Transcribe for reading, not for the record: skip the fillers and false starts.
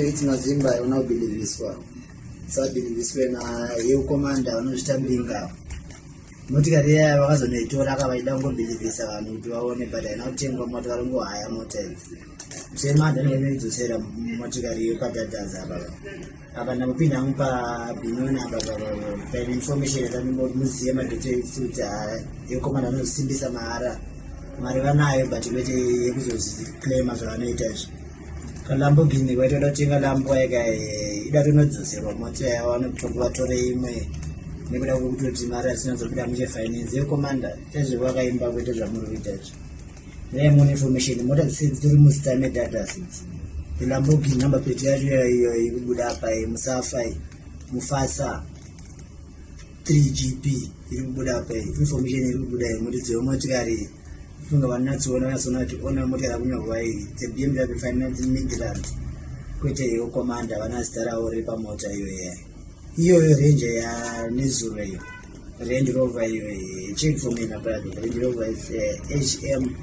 it's Mazimba, I will not believe this one. So I believe this when you commander, I understand being out. Moticaria was on a tour, I don't believe this one, to own it, but I not think of motor and go higher motels. Same matter, I need to say a Moticario Patadas. Abana Pinampa, Binona, the information about museum and the you command no Simbi Samara, Mariana, but you claim as an native. Lamborghini, whether not in a Lamboega, it doesn't know to say what much I want to probatory may. Never would do to Maras of Gamja finance, your commander. There's a work I embark with the Ramuritach. There more information, the model since the most time at that assets. The Lamborghini number Petaria, you would up by Musafai, Mufasa, 3GP, you would up information, you would have Motigari. From the one not to honor Motiravuna way, the BMW finance in Midland. Quite your commander, Vanastara or Ripamota. Your range Nizure, Range Rover, check for me, my brother. Range Rover is HM